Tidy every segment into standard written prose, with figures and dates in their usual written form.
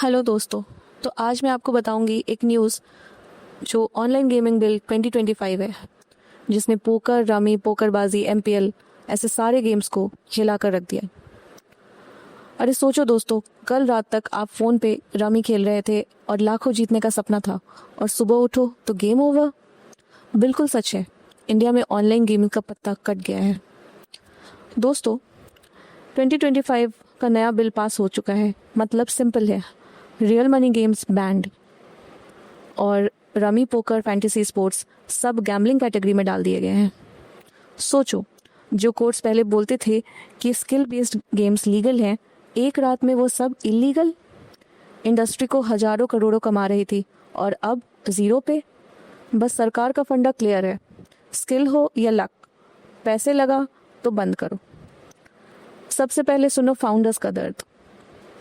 Hello दोस्तों। तो आज मैं आपको बताऊंगी एक न्यूज़ जो ऑनलाइन गेमिंग बिल 2025 है, जिसने पोकर, रमी, पोकरबाजी, एमपीएल ऐसे सारे गेम्स को हिला कर रख दिया। अरे सोचो दोस्तों, कल रात तक आप फ़ोन पे रमी खेल रहे थे और लाखों जीतने का सपना था, और सुबह उठो तो गेम ओवर। बिल्कुल सच है, इंडिया में ऑनलाइन गेमिंग का पत्ता कट गया है। दोस्तों, 2025 का नया बिल पास हो चुका है। मतलब सिंपल है, रियल मनी गेम्स बैंड और रमी, पोकर, फैंटेसी स्पोर्ट्स सब गैम्बलिंग कैटेगरी में डाल दिए गए हैं। सोचो, जो कोर्ट्स पहले बोलते थे कि स्किल बेस्ड गेम्स लीगल हैं, एक रात में वो सब इलीगल। इंडस्ट्री को हजारों करोड़ों कमा रही थी और अब ज़ीरो पे। बस सरकार का फंडा क्लियर है, स्किल हो या लक, पैसे लगा तो बंद करो। सबसे पहले सुनो फाउंडर्स का दर्द।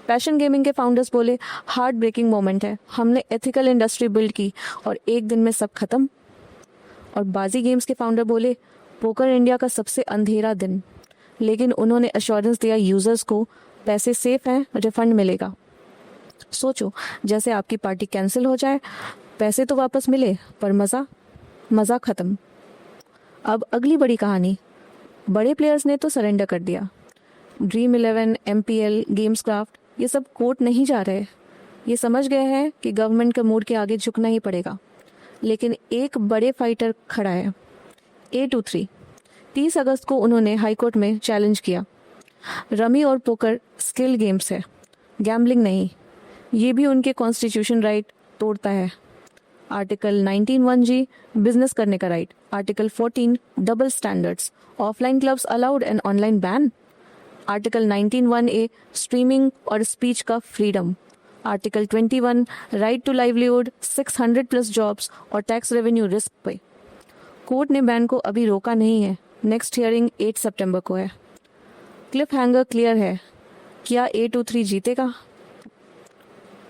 पैशन गेमिंग के फाउंडर्स बोले, हार्ट ब्रेकिंग मोमेंट है, हमने एथिकल इंडस्ट्री बिल्ड की और एक दिन में सब खत्म। और बाजी गेम्स के फाउंडर बोले, पोकर इंडिया का सबसे अंधेरा दिन, लेकिन उन्होंने अश्योरेंस दिया यूजर्स को, पैसे सेफ हैं, रिफंड मिलेगा। सोचो, जैसे आपकी पार्टी कैंसिल हो जाए, पैसे तो वापस मिले पर मज़ा ख़त्म। अब अगली बड़ी कहानी, बड़े प्लेयर्स ने तो सरेंडर कर दिया। ड्रीम 11, एमपीएल, गेम्स क्राफ्ट, ये सब कोर्ट नहीं जा रहे। ये समझ गए हैं कि गवर्नमेंट के मूड के आगे झुकना ही पड़ेगा। लेकिन एक बड़े फाइटर खड़ा है, A23। 30 अगस्त को उन्होंने हाईकोर्ट में चैलेंज किया, रमी और पोकर स्किल गेम्स है, गैम्बलिंग नहीं। ये भी उनके कॉन्स्टिट्यूशन राइट तोड़ता है। आर्टिकल 19(1)(g बिजनेस करने का right, article 14 double standards, offline clubs allowed and online ban, article 19(1)(a streaming और स्पीच का freedom, article 21 right to livelihood, 600+ jobs और टैक्स रेवेन्यू रिस्क पे। कोर्ट ने बैन को अभी रोका नहीं है, नेक्स्ट हियरिंग 8 सितंबर को है। क्लिफ हैंगर क्लियर है, क्या A23 जीतेगा?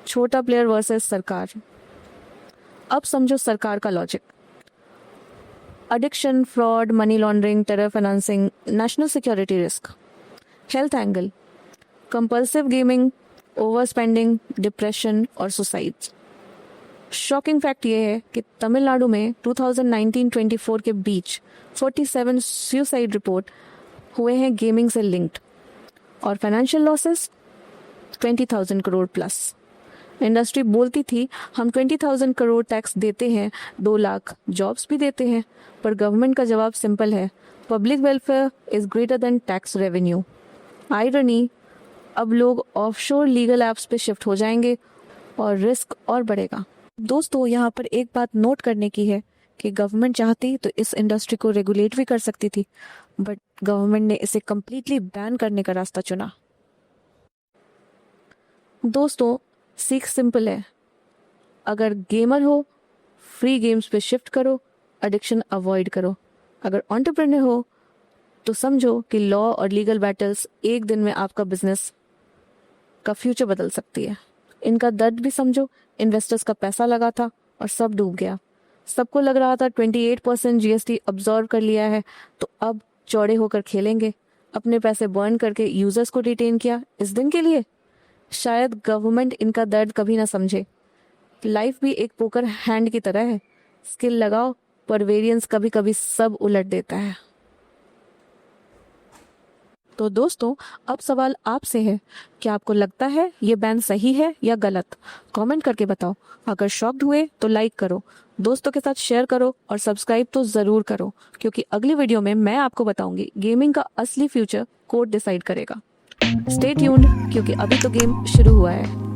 छोटा प्लेयर वर्सेस सरकार। अब समझो सरकार का logic. Addiction, fraud, money laundering, terror financing, national security risk. Health angle, compulsive gaming, over spending, depression और सुसाइड। शॉकिंग फैक्ट ये है कि तमिलनाडु में 2019-24 के बीच 47 सुसाइड रिपोर्ट हुए हैं गेमिंग से लिंक्ड, और financial losses 20,000 crore plus. Industry बोलती थी, हम 20,000 करोड़ टैक्स देते हैं, 2 लाख जॉब्स भी देते हैं, पर गवर्नमेंट का जवाब सिंपल है, public welfare is greater than tax revenue. Irony, अब लोग ऑफशोर लीगल एप्स पे शिफ्ट हो जाएंगे और रिस्क और बढ़ेगा। दोस्तों, यहाँ पर एक बात नोट करने की है कि गवर्नमेंट चाहती तो इस इंडस्ट्री को रेगुलेट भी कर सकती थी, बट गवर्नमेंट ने इसे कम्प्लीटली बैन करने का रास्ता चुना। दोस्तों, सीख सिंपल है, अगर गेमर हो, फ्री गेम्स पे शिफ्ट करो, एडिक्शन अवॉइड करो। अगर एंटरप्रेन्योर हो तो समझो कि लॉ और लीगल बैटल्स एक दिन में आपका बिजनेस का फ्यूचर बदल सकती है। इनका दर्द भी समझो, इन्वेस्टर्स का पैसा लगा था और सब डूब गया। सबको लग रहा था 28% GST अब्जॉर्व कर लिया है तो अब चौड़े होकर खेलेंगे। अपने पैसे बर्न करके यूजर्स को रिटेन किया इस दिन के लिए। शायद गवर्नमेंट इनका दर्द कभी ना समझे। लाइफ भी एक पोकर हैंड की तरह है, स्किल लगाओ पर वेरिएंस कभी कभी सब उलट देता है। तो दोस्तों, अब सवाल आपसे है, क्या आपको लगता है ये बैन सही है या गलत? कमेंट करके बताओ। अगर शॉक्ड हुए तो लाइक करो, दोस्तों के साथ शेयर करो और सब्सक्राइब तो ज़रूर करो, क्योंकि अगली वीडियो में मैं आपको बताऊंगी गेमिंग का असली फ्यूचर कोर्ट डिसाइड करेगा। स्टे ट्यून्ड, क्योंकि अभी तो गेम शुरू हुआ है।